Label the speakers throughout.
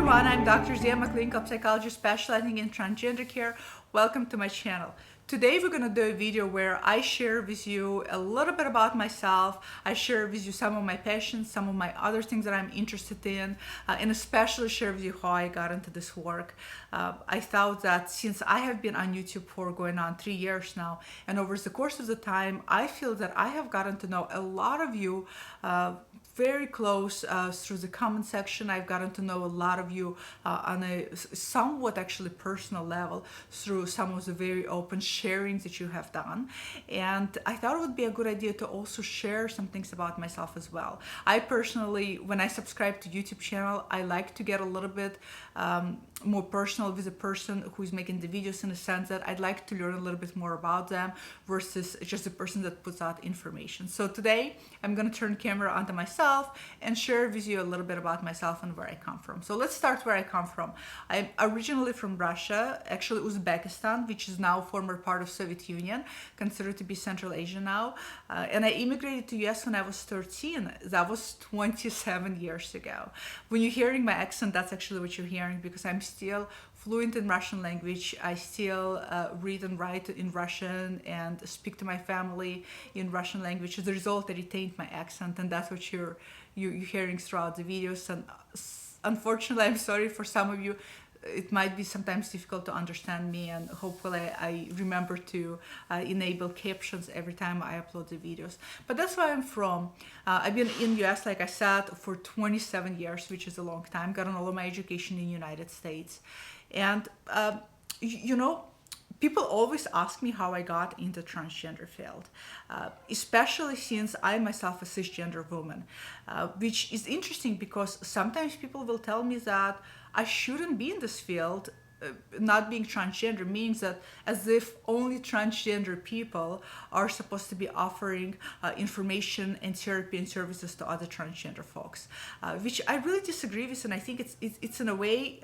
Speaker 1: everyone, I'm Dr. Zia, a clinical psychologist specializing in transgender care. Welcome to my channel. Today we're going to do a video where I share with you a little bit about myself. I share with you some of my passions, some of my other things that I'm interested in, and especially share with you how I got into this work. I thought that since I have been on YouTube for going on 3 years now, and over the course of the time, I feel that I have gotten to know a lot of you very close through the comment section. I've gotten to know a lot of you on a somewhat actually personal level through some of the very open sharings that you have done. And I thought it would be a good idea to also share some things about myself as well. I personally, when I subscribe to YouTube channel, I like to get a little bit more personal with a person who's making the videos, in the sense that I'd like to learn a little bit more about them versus just a person that puts out information. So today I'm going to turn camera onto myself and share with you a little bit about myself and where I come from. So let's start where I come from. I'm originally from Russia, actually Uzbekistan, which is now former part of Soviet Union, considered to be Central Asia now. And I immigrated to US when I was 13. That was 27 years ago. When you're hearing my accent, that's actually what you're hearing, because I'm still fluent in Russian language. I still read and write in Russian and speak to my family in Russian language. As a result, I retained my accent, and that's what you're hearing throughout the videos. And unfortunately, I'm sorry for some of you. It might be sometimes difficult to understand me, and hopefully I remember to enable captions every time I upload the videos. But that's where I'm from. I've been in US, like I said, for 27 years, which is a long time. Gotten all of my education in the United States. And, people always ask me how I got into transgender field, especially since I myself a cisgender woman, which is interesting because sometimes people will tell me that I shouldn't be in this field. Not being transgender means that as if only transgender people are supposed to be offering information and therapy and services to other transgender folks, which I really disagree with, and I think it's in a way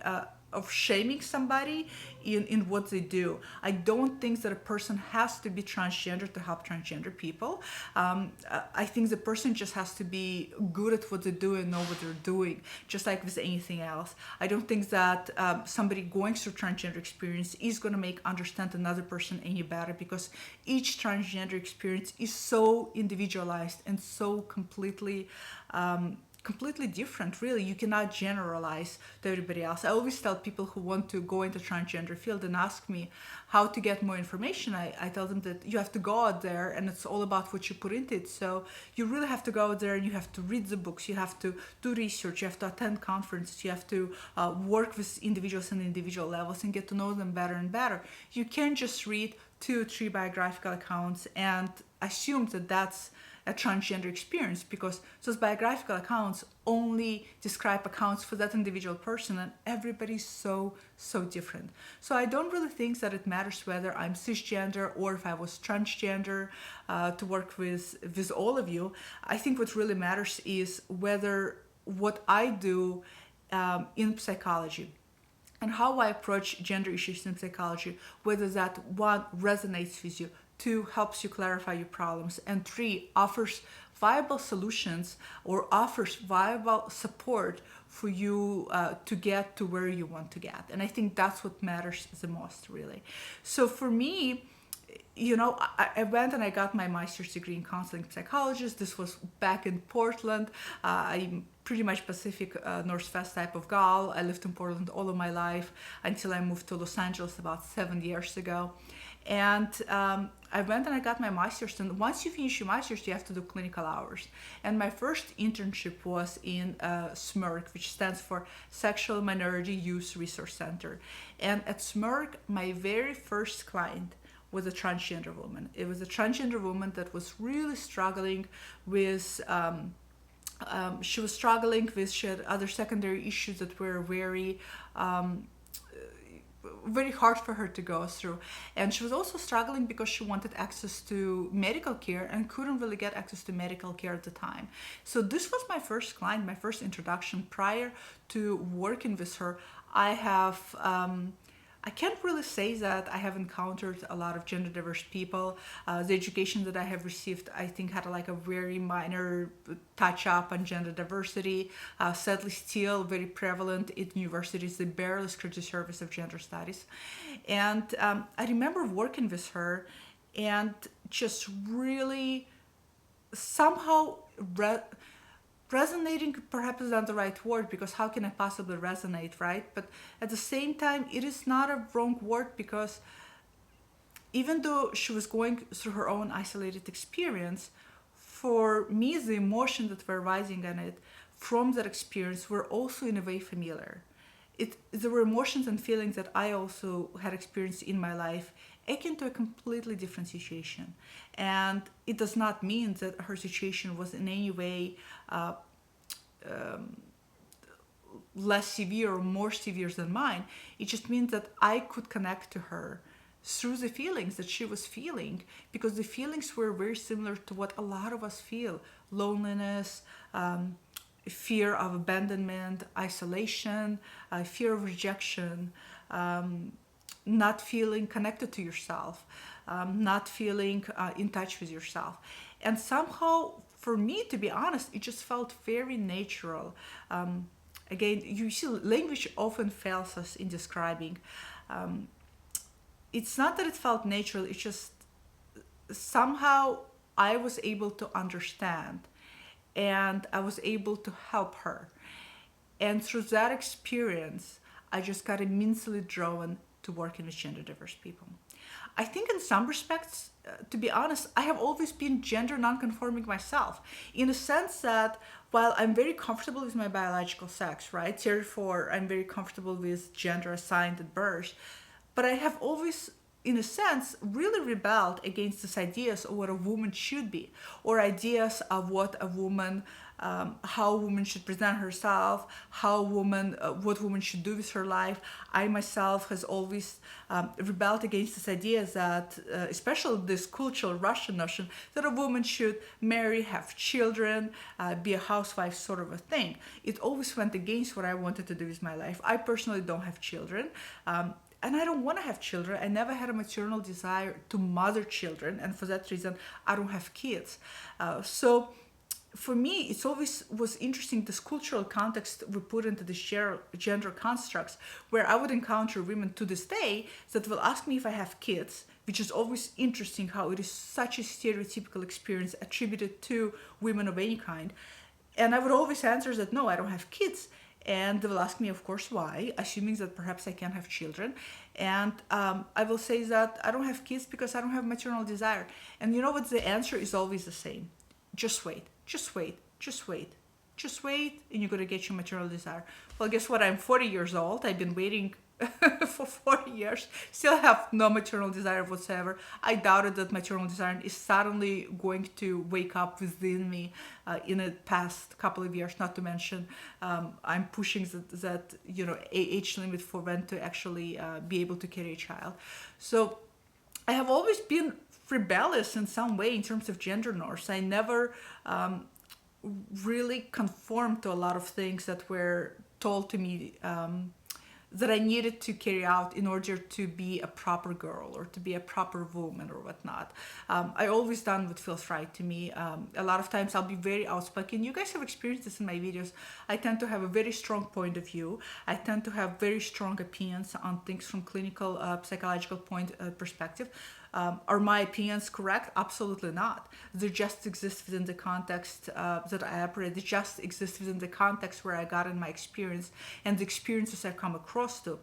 Speaker 1: of shaming somebody in what they do. I don't think that a person has to be transgender to help transgender people. I think the person just has to be good at what they do and know what they're doing, just like with anything else. I don't think that somebody going through transgender experience is going to make understand another person any better, because each transgender experience is so individualized and so completely different, really. You cannot generalize to everybody else. I always tell people who want to go into transgender field and ask me how to get more information, I tell them that you have to go out there, and it's all about what you put into it. So you really have to go out there and you have to read the books, you have to do research, you have to attend conferences, you have to work with individuals on individual levels and get to know them better and better. You can't just read 2 or 3 biographical accounts and assume that that's a transgender experience, because those biographical accounts only describe accounts for that individual person, and everybody's so different. So I don't really think that it matters whether I'm cisgender or if I was transgender to work with all of you. I think what really matters is whether what I do in psychology and how I approach gender issues in psychology, whether that, 1, resonates with you, 2, helps you clarify your problems, and 3, offers viable solutions or offers viable support for you to get to where you want to get. And I think that's what matters the most, really. So for me, I went and I got my master's degree in counseling psychologist. This was back in Portland. I'm pretty much Pacific Northwest type of gal. I lived in Portland all of my life until I moved to Los Angeles about 7 years ago. And I went and I got my master's, and once you finish your master's, you have to do clinical hours. And my first internship was in SMYRC, which stands for Sexual Minority Youth Resource Center. And at SMYRC, my very first client was a transgender woman. It was a transgender woman that was really struggling with she had other secondary issues that were very hard for her to go through. And she was also struggling because she wanted access to medical care and couldn't really get access to medical care at the time. So this was my first client, my first introduction. Prior to working with her, I have I can't really say that I have encountered a lot of gender diverse people. The education that I have received, I think, had like a very minor touch up on gender diversity. Sadly, still very prevalent in universities. They barely scratch the surface of gender studies. And I remember working with her and just really somehow resonating perhaps is not the right word, because how can I possibly resonate, right? But at the same time, it is not a wrong word, because even though she was going through her own isolated experience, for me, the emotions that were rising on it from that experience were also in a way familiar. There were emotions and feelings that I also had experienced in my life, akin to a completely different situation. And it does not mean that her situation was in any way less severe or more severe than mine. It just means that I could connect to her through the feelings that she was feeling, because the feelings were very similar to what a lot of us feel: loneliness, fear of abandonment, isolation, fear of rejection, not feeling connected to yourself, not feeling in touch with yourself. And somehow, for me, to be honest, it just felt very natural. Again, you see, language often fails us in describing. It's not that it felt natural, it's just somehow I was able to understand and I was able to help her. And through that experience, I just got immensely drawn to working with gender diverse people. I think in some respects, to be honest, I have always been gender non-conforming myself, in a sense that while I'm very comfortable with my biological sex, right? Therefore, I'm very comfortable with gender assigned at birth, but I have always, in a sense, really rebelled against these ideas of what a woman should be, or ideas of what a woman, how a woman should present herself, what woman should do with her life. I myself has always rebelled against this idea that, especially this cultural Russian notion, that a woman should marry, have children, be a housewife, sort of a thing. It always went against what I wanted to do with my life. I personally don't have children. And I don't want to have children. I never had a maternal desire to mother children, and for that reason, I don't have kids. So for me, it's always was interesting, this cultural context we put into the gender constructs, where I would encounter women to this day that will ask me if I have kids, which is always interesting how it is such a stereotypical experience attributed to women of any kind. And I would always answer that no, I don't have kids. And they will ask me, of course, why, assuming that perhaps I can't have children. And I will say that I don't have kids because I don't have maternal desire. And you know what? The answer is always the same. Just wait, just wait, just wait, just wait, and you're going to get your maternal desire. Well, guess what? I'm 40 years old. I've been waiting for 40 years, still have no maternal desire whatsoever. I doubted that maternal desire is suddenly going to wake up within me in the past couple of years. Not to mention, I'm pushing that age limit for when to actually be able to carry a child. So I have always been rebellious in some way in terms of gender norms. I never really conformed to a lot of things that were told to me that I needed to carry out in order to be a proper girl or to be a proper woman or whatnot. I always done what feels right to me. A lot of times I'll be very outspoken. You guys have experienced this in my videos. I tend to have a very strong point of view. I tend to have very strong opinions on things from clinical psychological perspective. Are my opinions correct? Absolutely not. They just exist within the context that I operate. They just exist within the context where I got in my experience and the experiences I've come across to.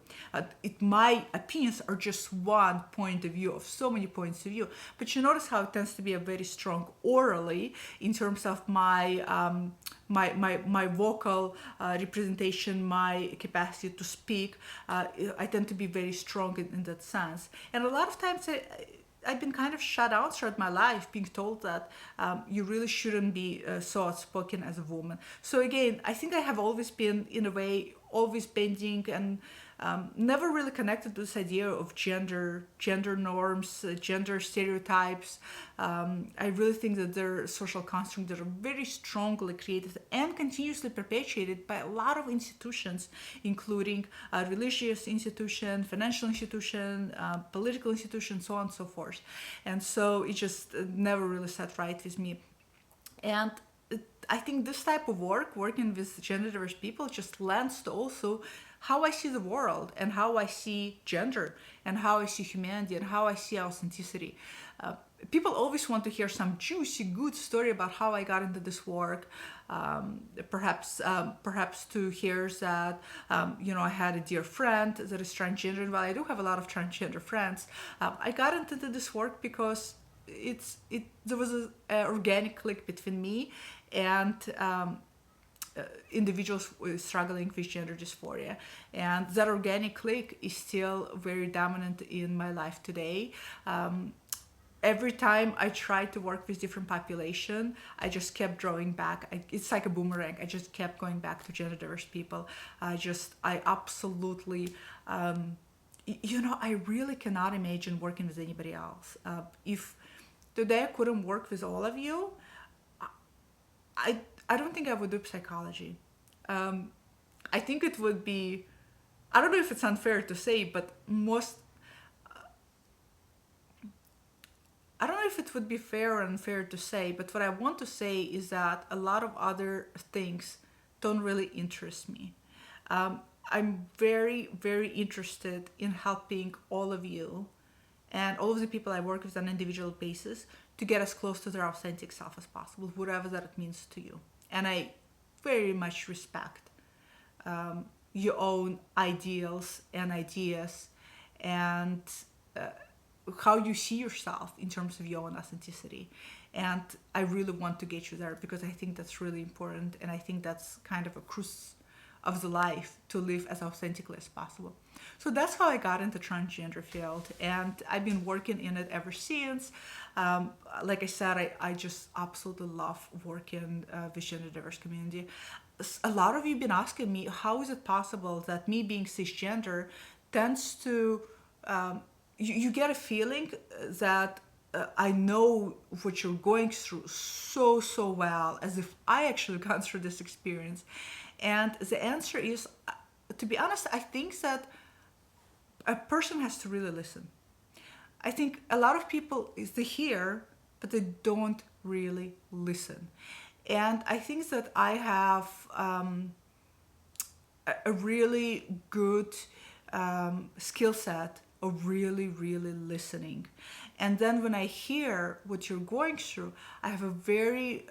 Speaker 1: My opinions are just one point of view of so many points of view. But you notice how it tends to be a very strong orally in terms of my my vocal representation, my capacity to speak. I tend to be very strong in that sense. And a lot of times I've been kind of shut out throughout my life, being told that you really shouldn't be so outspoken as a woman. So again, I think I have always been, in a way, always bending and never really connected to this idea of gender norms, gender stereotypes. I really think that they're social constructs that are very strongly created and continuously perpetuated by a lot of institutions, including religious institution, financial institution, political institution, so on and so forth. And so it just never really sat right with me. And I think this type of work, working with gender diverse people, just lends to also how I see the world and how I see gender and how I see humanity and how I see authenticity. People always want to hear some juicy, good story about how I got into this work. Perhaps to hear that, I had a dear friend that is transgender, and while I do have a lot of transgender friends, I got into this work because there was an organic click between me and individuals struggling with gender dysphoria, and that organic click is still very dominant in my life today. Every time I tried to work with different population, I just kept drawing back. It's like a boomerang. I just kept going back to gender diverse people. I absolutely, I really cannot imagine working with anybody else. If today I couldn't work with all of you, I don't think I would do psychology. I think it would be, I don't know if it's unfair to say, but I don't know if it would be fair or unfair to say, but what I want to say is that a lot of other things don't really interest me. I'm very, very interested in helping all of you and all of the people I work with on an individual basis to get as close to their authentic self as possible, whatever that means to you. And I very much respect your own ideals and ideas and how you see yourself in terms of your own authenticity. And I really want to get you there because I think that's really important. And I think that's kind of a cruise of the life to live as authentically as possible. So that's how I got into transgender field, and I've been working in it ever since. Like I said, I just absolutely love working with gender diverse community. A lot of you have been asking me, how is it possible that me being cisgender tends to, you get a feeling that I know what you're going through so well, as if I actually gone through this experience. And the answer is, to be honest, I think that a person has to really listen. I think a lot of people, they hear, but they don't really listen. And I think that I have a really good skill set of really, really listening. And then when I hear what you're going through, I have a very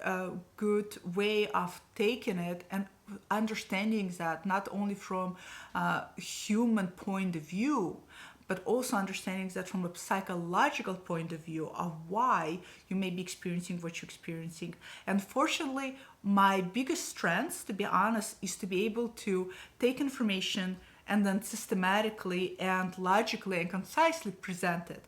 Speaker 1: good way of taking it and understanding that not only from a human point of view, but also understanding that from a psychological point of view of why you may be experiencing what you're experiencing. And fortunately, my biggest strength, to be honest, is to be able to take information and then systematically and logically and concisely present it.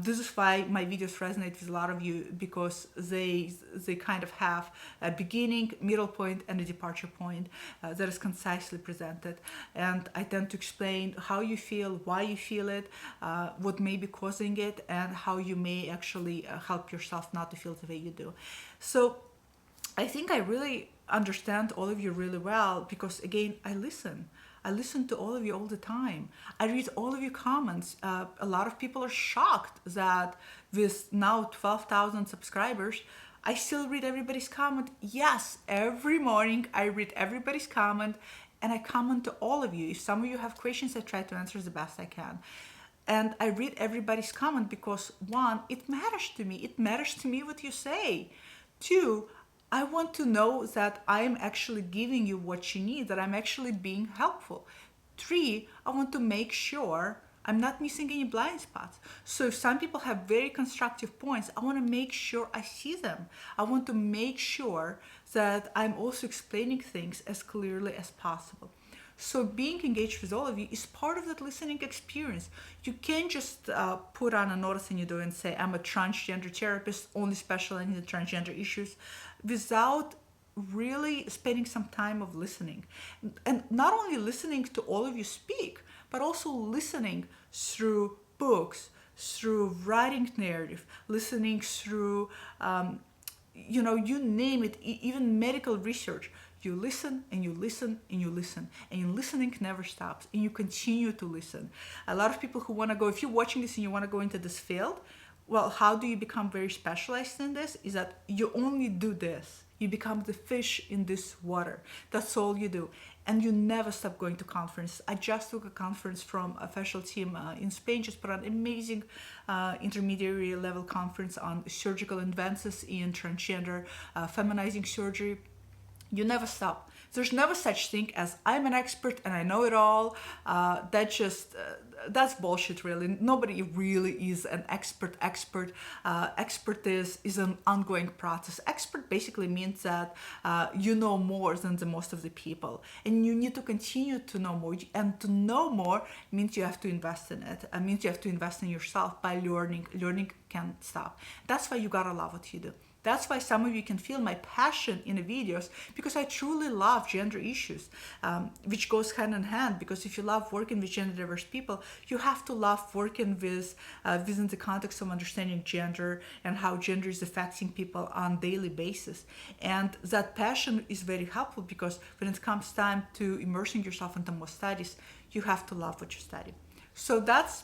Speaker 1: This is why my videos resonate with a lot of you, because they kind of have a beginning, middle point, and a departure point that is concisely presented. And I tend to explain how you feel, why you feel it, what may be causing it, and how you may actually help yourself not to feel the way you do. So I think I really understand all of you really well because, again, I listen. I listen to all of you all the time. I read all of your comments. A lot of people are shocked that with now 12,000 subscribers, I still read everybody's comment. Yes, every morning I read everybody's comment and I comment to all of you. If some of you have questions, I try to answer the best I can. And I read everybody's comment because, one, it matters to me. It matters to me what you say. Two, I want to know that I'm actually giving you what you need, that I'm actually being helpful. Three, I want to make sure I'm not missing any blind spots. So if some people have very constructive points, I want to make sure I see them. I want to make sure that I'm also explaining things as clearly as possible. So being engaged with all of you is part of that listening experience. You can't just put on a notice in your door and say, I'm a transgender therapist, only specializing in transgender issues, without really spending some time of listening. And not only listening to all of you speak, but also listening through books, through writing narrative, listening through, you name it, even medical research. You listen and you listen and you listen, and your listening never stops, and you continue to listen. A lot of people who want to go, if you're watching this and you want to go into this field, well, how do you become very specialized in this? Is that you only do this. You become the fish in this water. That's all you do. And you never stop going to conference. I just took a conference from a official team in Spain, just put on an amazing intermediary level conference on surgical advances in transgender, feminizing surgery. You never stop. There's never such thing as I'm an expert and I know it all. That's bullshit, really. Nobody really is an expert. Expertise is an ongoing process. Expert basically means that you know more than the most of the people, and you need to continue to know more. And to know more means you have to invest in it. It means you have to invest in yourself by learning. Learning can't stop. That's why you gotta love what you do. That's why some of you can feel my passion in the videos, because I truly love gender issues, which goes hand in hand. Because if you love working with gender diverse people, you have to love working with within the context of understanding gender and how gender is affecting people on daily basis. And that passion is very helpful, because when it comes time to immersing yourself into more studies, you have to love what you study. So that's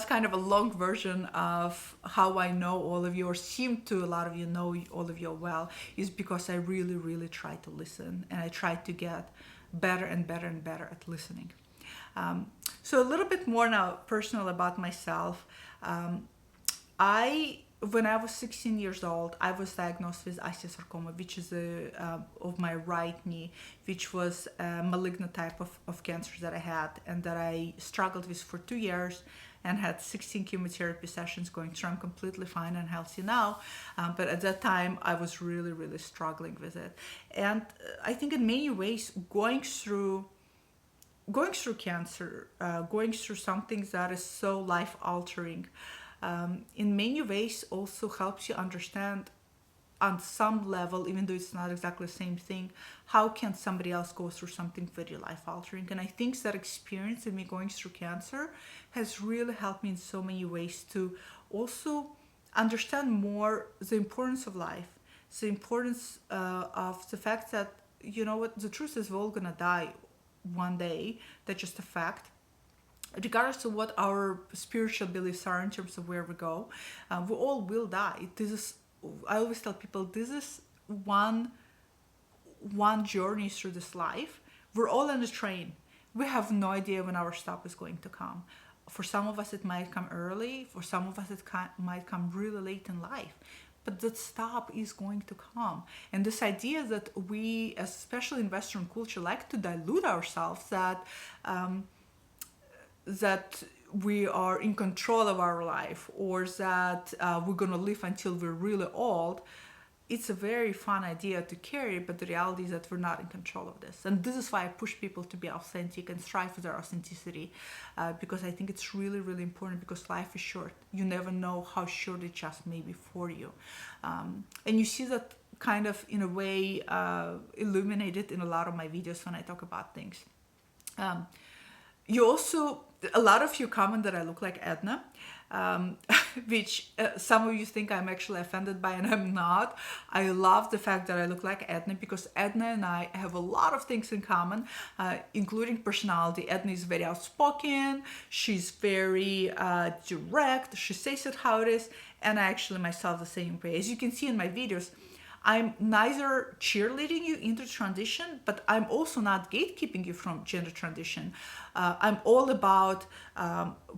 Speaker 1: kind of a long version of how I know all of you, or seem to a lot of you know all of you well, is because I really, really try to listen, and I try to get better and better and better at listening. So a little bit more now personal about myself. When I was 16 years old, I was diagnosed with osteosarcoma, which is of my right knee, which was a malignant type of cancer that I had, and that I struggled with for 2 years and had 16 chemotherapy sessions going through. I'm completely fine and healthy now, but at that time I was really, really struggling with it. And I think in many ways, going through cancer, going through something that is so life-altering, in many ways also helps you understand on some level, even though it's not exactly the same thing, how can somebody else go through something very life-altering. And I think that experience of me going through cancer has really helped me in so many ways to also understand more the importance of life, the importance of the fact that, you know what, the truth is we're all gonna die one day. That's just a fact. Regardless of what our spiritual beliefs are in terms of where we go, we all will die. I always tell people, this is one journey through this life. We're all on a train. We have no idea when our stop is going to come. For some of us, it might come early. For some of us, it might come really late in life. But that stop is going to come. And this idea that we, especially in Western culture, like to dilute ourselves, that we are in control of our life, or that we're going to live until we're really old, it's a very fun idea to carry, but the reality is that we're not in control of this. And this is why I push people to be authentic and strive for their authenticity, because I think it's really, really important, because life is short. You never know how short it just may be for you. And you see that kind of, in a way, illuminated in a lot of my videos when I talk about things. A lot of you comment that I look like Edna, which some of you think I'm actually offended by, and I'm not. I love the fact that I look like Edna, because Edna and I have a lot of things in common, including personality. Edna is very outspoken, she's very direct, she says it how it is, and I actually myself the same way. As you can see in my videos, I'm neither cheerleading you into transition, but I'm also not gatekeeping you from gender transition. I'm all about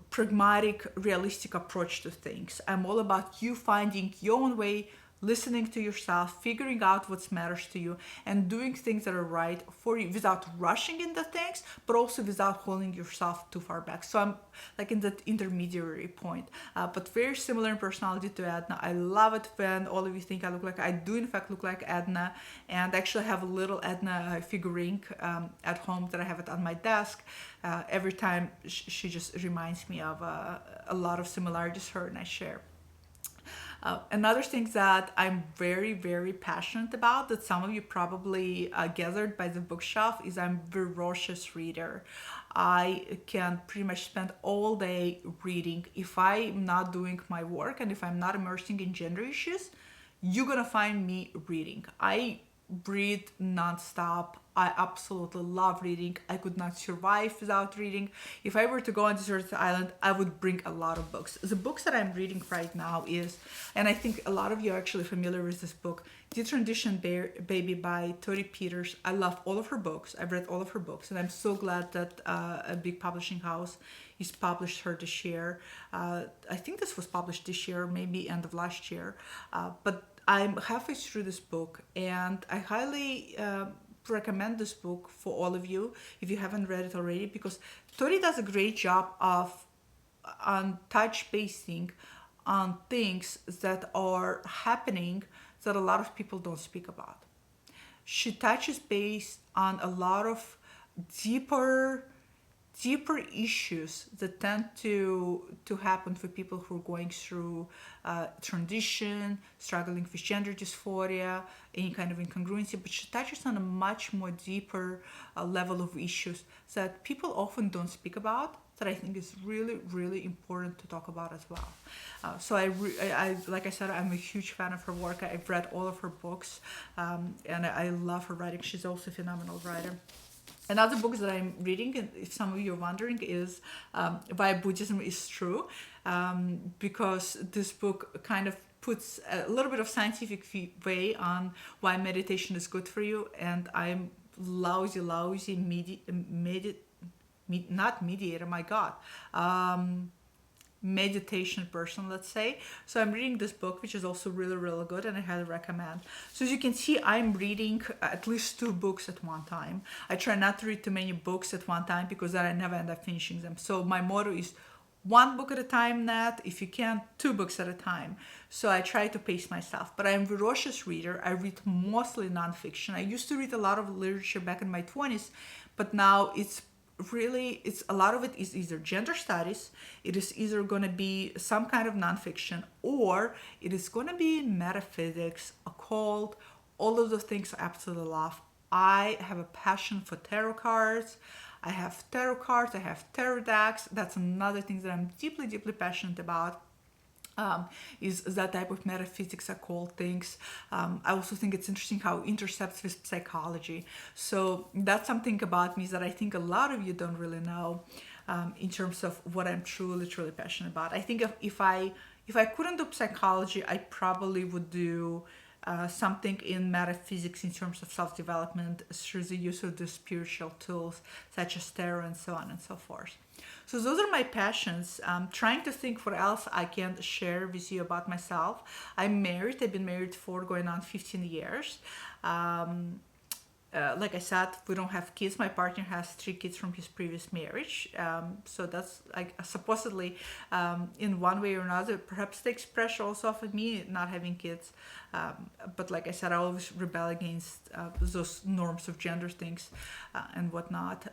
Speaker 1: pragmatic, realistic approach to things. I'm all about you finding your own way, listening to yourself, figuring out what matters to you, and doing things that are right for you without rushing into things, but also without holding yourself too far back. So I'm like in that intermediary point, but very similar in personality to Edna. I love it when all of you think I look like, I do in fact look like Edna, and actually have a little Edna figurine at home that I have it on my desk. Every time she just reminds me of a lot of similarities her and I share. Another thing that I'm very, very passionate about, that some of you probably gathered by the bookshelf, is I'm a voracious reader. I can pretty much spend all day reading. If I'm not doing my work and if I'm not immersing in gender issues, you're gonna find me reading. I read nonstop. I absolutely love reading. I could not survive without reading. If I were to go on a deserted island, I would bring a lot of books. The books that I'm reading right now is, and I think a lot of you are actually familiar with this book, The Transition Baby by Tori Peters. I love all of her books. I've read all of her books, and I'm so glad that a big publishing house is published her this year. I think this was published this year, maybe end of last year. But I'm halfway through this book, and I highly recommend this book for all of you if you haven't read it already, because Tori does a great job of on touch basing on things that are happening that a lot of people don't speak about. She touches base on a lot of deeper issues that tend to happen for people who are going through transition, struggling with gender dysphoria, any kind of incongruency, but she touches on a much more deeper level of issues that people often don't speak about, that I think is really, really important to talk about as well. So I like I said, I'm a huge fan of her work. I've read all of her books, and I love her writing. She's also a phenomenal writer. Another book that I'm reading, and if some of you are wondering, is Why Buddhism is True, because this book kind of puts a little bit of scientific way on why meditation is good for you, and I'm not mediator, my God, meditation person, let's say. So I'm reading this book, which is also really, really good, and I highly recommend. So as you can see, I'm reading at least 2 books at one time. I try not to read too many books at one time because then I never end up finishing them. So my motto is 1 book at a time, Nat. If you can, 2 books at a time. So I try to pace myself, but I'm a voracious reader. I read mostly nonfiction. I used to read a lot of literature back in my 20s, but now it's a lot of it is either gender studies, it is either going to be some kind of nonfiction, or it is going to be metaphysics, occult, all of those things I absolutely love. I have a passion for tarot cards. I have tarot decks. That's another thing that I'm deeply, deeply passionate about. Is that type of metaphysics, occult things. I also think it's interesting how it intercepts with psychology. So that's something about me that I think a lot of you don't really know, in terms of what I'm truly, truly passionate about. I think if I couldn't do psychology, I probably would do something in metaphysics in terms of self-development through the use of the spiritual tools such as tarot and so on and so forth. So those are my passions. Trying to think what else I can share with you about myself. I'm married. I've been married for going on 15 years. Like I said, we don't have kids. My partner has 3 kids from his previous marriage. So that's like supposedly, in one way or another, perhaps takes pressure also off of me not having kids. But like I said, I always rebel against those norms of gender things and whatnot.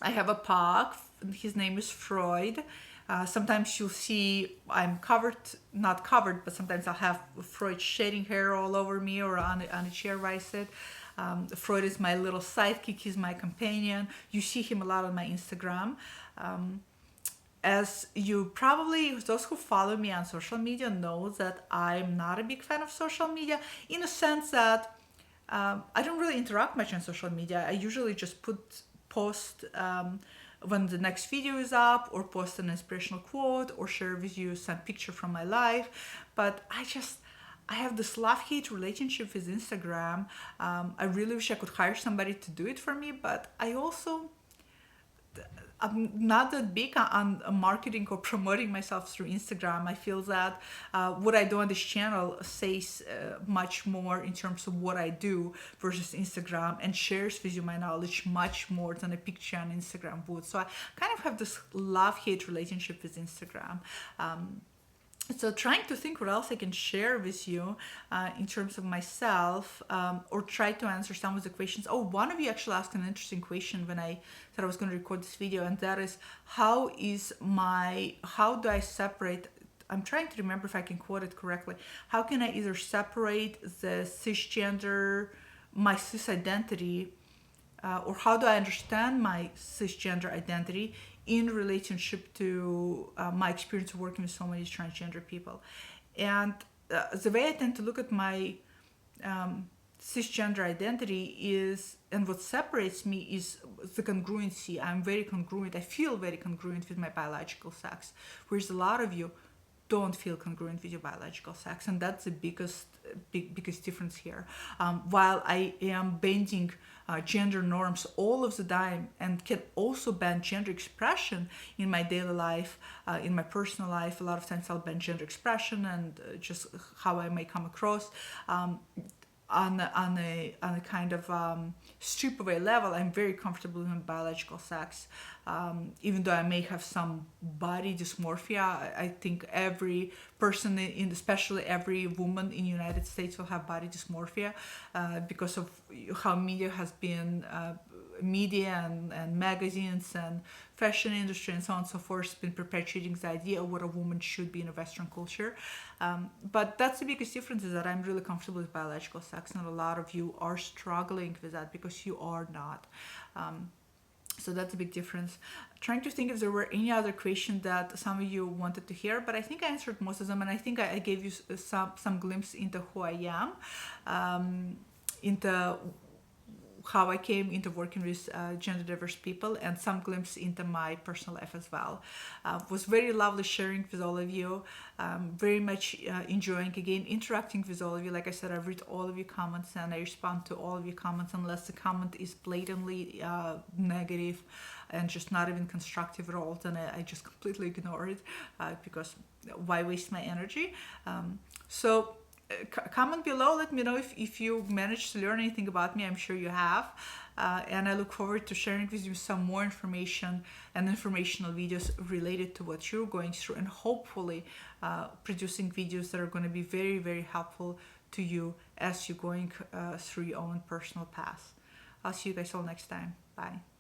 Speaker 1: I have a pug. His name is Freud. Sometimes you'll see I'm not covered, but sometimes I'll have Freud shedding hair all over me or on a chair where I sit. Freud is my little sidekick. He's my companion. You see him a lot on my Instagram. As you probably, those who follow me on social media know that I'm not a big fan of social media, in a sense that I don't really interact much on social media. I usually just post when the next video is up, or post an inspirational quote, or share with you some picture from my life. But I have this love-hate relationship with Instagram. I really wish I could hire somebody to do it for me, but I'm not that big on marketing or promoting myself through Instagram. I feel that what I do on this channel says much more in terms of what I do versus Instagram, and shares with you my knowledge much more than a picture on Instagram would. So I kind of have this love-hate relationship with Instagram. So trying to think what else I can share with you in terms of myself, or try to answer some of the questions. Oh, one of you actually asked an interesting question when I said I was going to record this video, and that is, how do I separate, I'm trying to remember if I can quote it correctly, how can I either separate the cisgender, my cis identity, or how do I understand my cisgender identity in relationship to my experience of working with so many transgender people. And the way I tend to look at my cisgender identity is, and what separates me is the congruency. I'm very congruent. I feel very congruent with my biological sex, whereas a lot of you don't feel congruent with your biological sex, and that's the biggest difference here. While I am bending gender norms all of the time and can also bend gender expression in my daily life, in my personal life, a lot of times I'll bend gender expression and just how I may come across. On a kind of strip away level, I'm very comfortable in my biological sex. Even though I may have some body dysmorphia, I think every person, especially every woman in the United States, will have body dysmorphia because of how media has been, media and magazines and fashion industry and so on and so forth has been perpetuating the idea of what a woman should be in a Western culture. But that's the biggest difference, is that I'm really comfortable with biological sex, and a lot of you are struggling with that because you are not. So that's a big difference. Trying to think if there were any other questions that some of you wanted to hear, but I think I answered most of them, and I think I gave you some glimpse into who I am, into how I came into working with gender diverse people, and some glimpse into my personal life as well. It was very lovely sharing with all of you. Very much enjoying, again, interacting with all of you. Like I said, I read all of your comments and I respond to all of your comments, unless the comment is blatantly negative and just not even constructive at all, then I just completely ignore it because why waste my energy? So comment below, let me know if you managed to learn anything about me. I'm sure you have, and I look forward to sharing with you some more information and informational videos related to what you're going through, and hopefully producing videos that are going to be very, very helpful to you as you're going through your own personal path. I'll see you guys all next time. Bye.